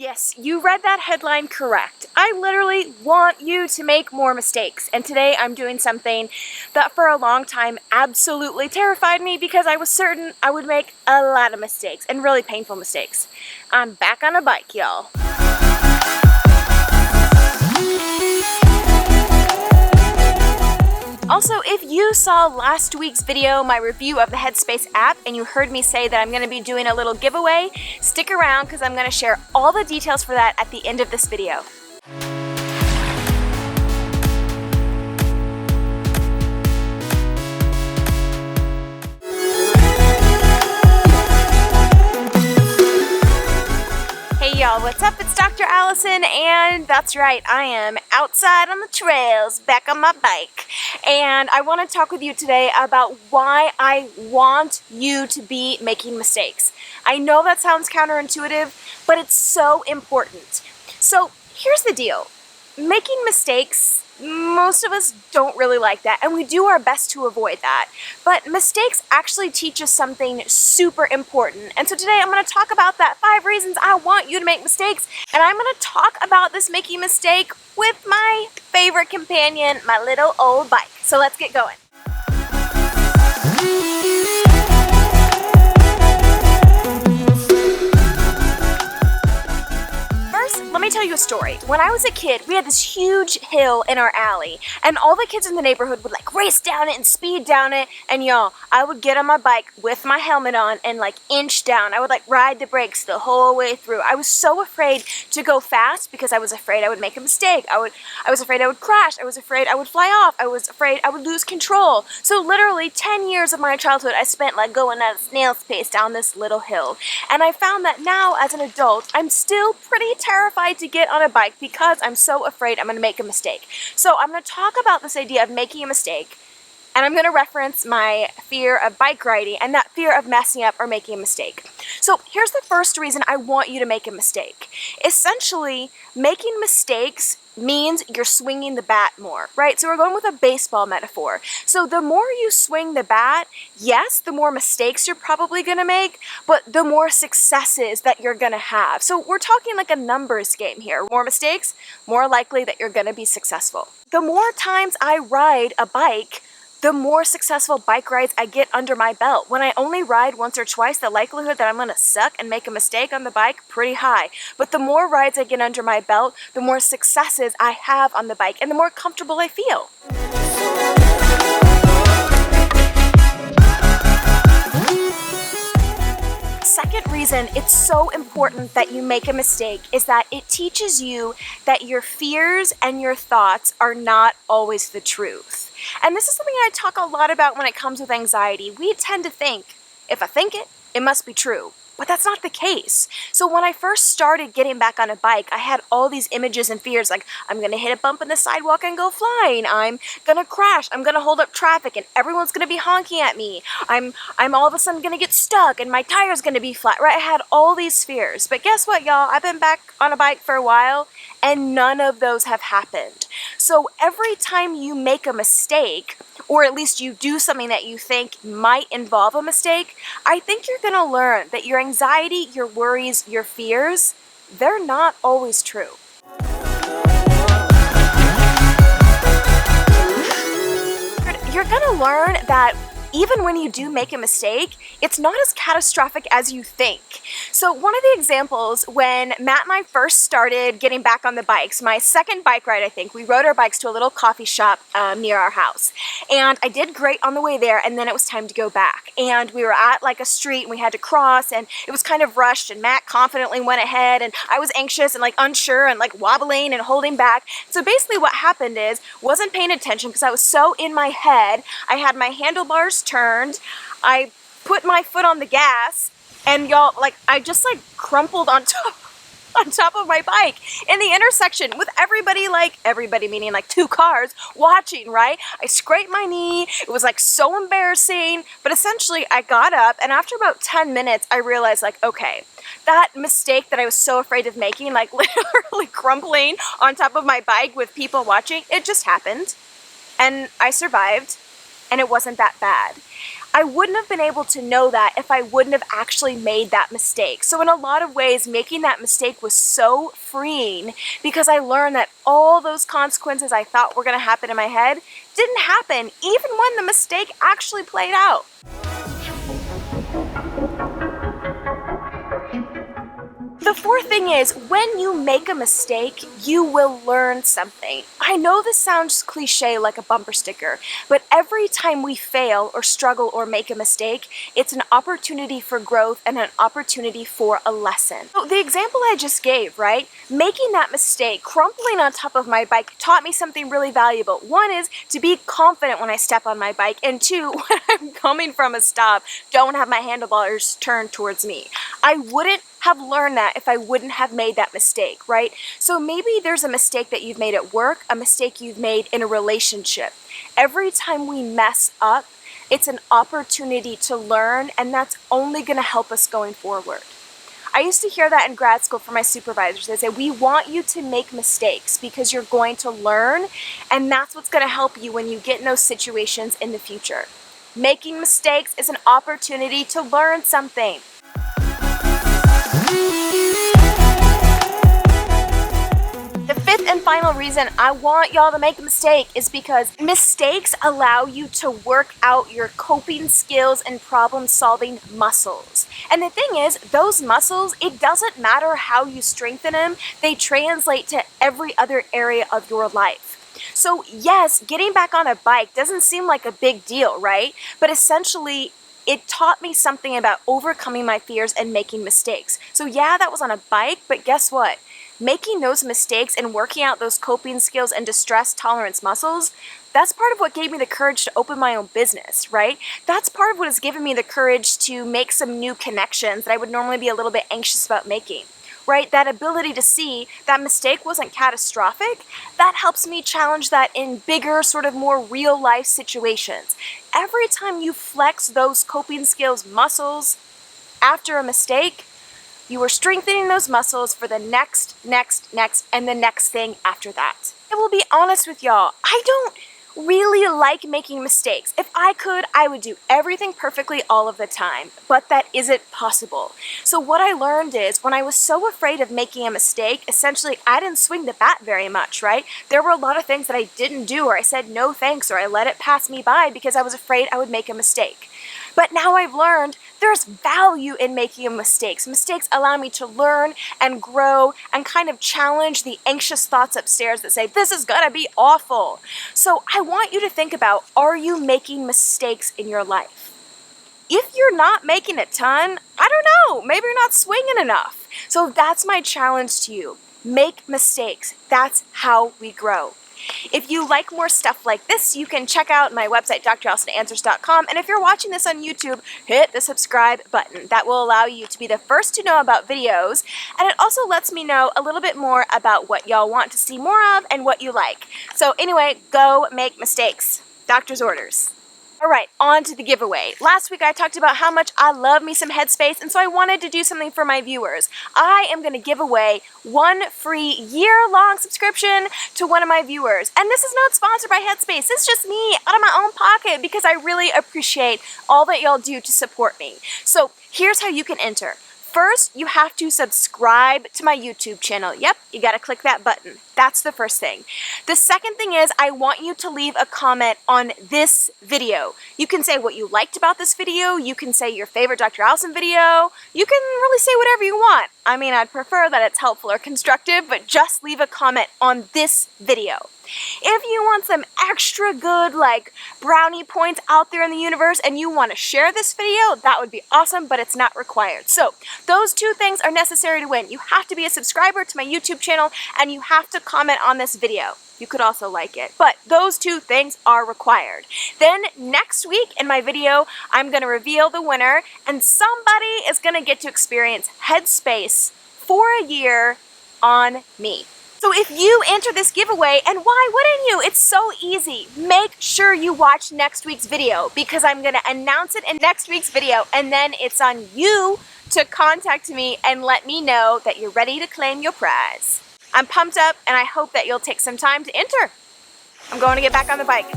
Yes, you read that headline correct. I literally want you to make more mistakes. And today I'm doing something that for a long time absolutely terrified me because I was certain I would make a lot of mistakes and really painful mistakes. I'm back on a bike, y'all. Also, if you saw last week's video, my review of the Headspace app, and you heard me say that I'm going to be doing a little giveaway, stick around because I'm going to share all the details for that at the end of this video. Hey y'all, what's up? It's Dr. Allison, and that's right, I am outside on the trails, back on my bike. And I want to talk with you today about why I want you to be making mistakes. I know that sounds counterintuitive, but it's so important. So here's the deal. Making mistakes, most of us don't really like that, and we do our best to avoid that. But mistakes actually teach us something super important. And so today I'm going to talk about that 5 reasons I want you to make mistakes. And I'm going to talk about this making mistake with my favorite companion, my little old bike. So let's get going. Let me tell you a story. When I was a kid, we had this huge hill in our alley, and all the kids in the neighborhood would like race down it and speed down it, and y'all, I would get on my bike with my helmet on and like inch down. I would like ride the brakes the whole way through. I was so afraid to go fast because I was afraid I would make a mistake. I was afraid I would crash. I was afraid I would fly off. I was afraid I would lose control. So literally 10 years of my childhood I spent like going at a snail's pace down this little hill. And I found that now as an adult, I'm still pretty terrified to get on a bike because I'm so afraid I'm going to make a mistake. So I'm going to talk about this idea of making a mistake, and I'm going to reference my fear of bike riding and that fear of messing up or making a mistake. So here's the first reason I want you to make a mistake. Essentially, making mistakes means you're swinging the bat more, right? So we're going with a baseball metaphor. So the more you swing the bat, yes, the more mistakes you're probably going to make, but the more successes that you're going to have. So we're talking like a numbers game here. More mistakes, more likely that you're going to be successful. The more times I ride a bike, the more successful bike rides I get under my belt. When I only ride once or twice, the likelihood that I'm gonna suck and make a mistake on the bike, pretty high. But the more rides I get under my belt, the more successes I have on the bike and the more comfortable I feel. Second reason it's so important that you make a mistake is that it teaches you that your fears and your thoughts are not always the truth. And this is something I talk a lot about when it comes with anxiety. We tend to think, if I think it, it must be true. But that's not the case. So when I first started getting back on a bike, I had all these images and fears like, I'm going to hit a bump in the sidewalk and go flying. I'm going to crash. I'm going to hold up traffic and everyone's going to be honking at me. I'm all of a sudden going to get stuck and my tire's going to be flat, right? I had all these fears. But guess what, y'all? I've been back on a bike for a while and none of those have happened. So every time you make a mistake, or at least you do something that you think might involve a mistake, I think you're going to learn that your anxiety, your worries, your fears, they're not always true. You're going to learn that even when you do make a mistake, it's not as catastrophic as you think. So one of the examples, when Matt and I first started getting back on the bikes, my second bike ride, I think, we rode our bikes to a little coffee shop near our house. And I did great on the way there, and then it was time to go back. And we were at like a street, and we had to cross, and it was kind of rushed, and Matt confidently went ahead, and I was anxious and like unsure and like wobbling and holding back. So basically what happened is, wasn't paying attention because I was so in my head. I had my handlebars turned, I put my foot on the gas, and y'all, like, I just like crumpled on top of my bike in the intersection with everybody meaning like 2 cars watching, right? I scraped my knee. It was like so embarrassing, but essentially I got up, and after about 10 minutes I realized like, okay, that mistake that I was so afraid of making, like literally crumpling on top of my bike with people watching, it just happened and I survived. And it wasn't that bad. I wouldn't have been able to know that if I wouldn't have actually made that mistake. So in a lot of ways, making that mistake was so freeing because I learned that all those consequences I thought were going to happen in my head didn't happen, even when the mistake actually played out. The fourth thing is, when you make a mistake, you will learn something. I know this sounds cliche like a bumper sticker, but every time we fail or struggle or make a mistake, it's an opportunity for growth and an opportunity for a lesson. So the example I just gave, right? Making that mistake, crumpling on top of my bike, taught me something really valuable. One is to be confident when I step on my bike, and two, when I'm coming from a stop, don't have my handlebars turned towards me. I wouldn't have learned that if I wouldn't have made that mistake, right? So maybe there's a mistake that you've made at work, a mistake you've made in a relationship. Every time we mess up, it's an opportunity to learn, and that's only going to help us going forward. I used to hear that in grad school from my supervisors. They said, we want you to make mistakes because you're going to learn, and that's what's going to help you when you get in those situations in the future. Making mistakes is an opportunity to learn something. The fifth and final reason I want y'all to make a mistake is because mistakes allow you to work out your coping skills and problem-solving muscles. And the thing is, those muscles, it doesn't matter how you strengthen them, they translate to every other area of your life. So yes, getting back on a bike doesn't seem like a big deal, right? But essentially, it taught me something about overcoming my fears and making mistakes. So yeah, that was on a bike, but guess what? Making those mistakes and working out those coping skills and distress tolerance muscles, that's part of what gave me the courage to open my own business, right? That's part of what has given me the courage to make some new connections that I would normally be a little bit anxious about making, right? That ability to see that mistake wasn't catastrophic, that helps me challenge that in bigger, sort of more real life situations. Every time you flex those coping skills muscles after a mistake, you are strengthening those muscles for the next, and the next thing after that. I will be honest with y'all, I don't really like making mistakes. If I could, I would do everything perfectly all of the time, but that isn't possible. So what I learned is when I was so afraid of making a mistake, essentially I didn't swing the bat very much, right? There were a lot of things that I didn't do, or I said no thanks, or I let it pass me by because I was afraid I would make a mistake. But now I've learned there's value in making mistakes. Mistakes allow me to learn and grow and kind of challenge the anxious thoughts upstairs that say, this is gonna be awful. So I want you to think about, are you making mistakes in your life? If you're not making a ton, I don't know, maybe you're not swinging enough. So that's my challenge to you. Make mistakes. That's how we grow. If you like more stuff like this, you can check out my website, drallisonanswers.com, and if you're watching this on YouTube, hit the subscribe button. That will allow you to be the first to know about videos, and it also lets me know a little bit more about what y'all want to see more of and what you like. So anyway, go make mistakes. Doctor's orders. Alright, on to the giveaway. Last week I talked about how much I love me some Headspace, and so I wanted to do something for my viewers. I am going to give away one free year-long subscription to one of my viewers. And this is not sponsored by Headspace. It's just me out of my own pocket because I really appreciate all that y'all do to support me. So here's how you can enter. First, you have to subscribe to my YouTube channel. Yep, you gotta click that button. That's the first thing. The second thing is I want you to leave a comment on this video. You can say what you liked about this video. You can say your favorite Dr. Allison video. You can really say whatever you want. I mean, I'd prefer that it's helpful or constructive, but just leave a comment on this video. If you want some extra good, like, brownie points out there in the universe and you want to share this video, that would be awesome, but it's not required. So, those two things are necessary to win. You have to be a subscriber to my YouTube channel and you have to comment on this video. You could also like it, but those two things are required. Then next week in my video, I'm going to reveal the winner and somebody is going to get to experience Headspace for a year on me. So if you enter this giveaway, and why wouldn't you? It's so easy. Make sure you watch next week's video because I'm going to announce it in next week's video, and then it's on you to contact me and let me know that you're ready to claim your prize. I'm pumped up and I hope that you'll take some time to enter. I'm going to get back on the bike.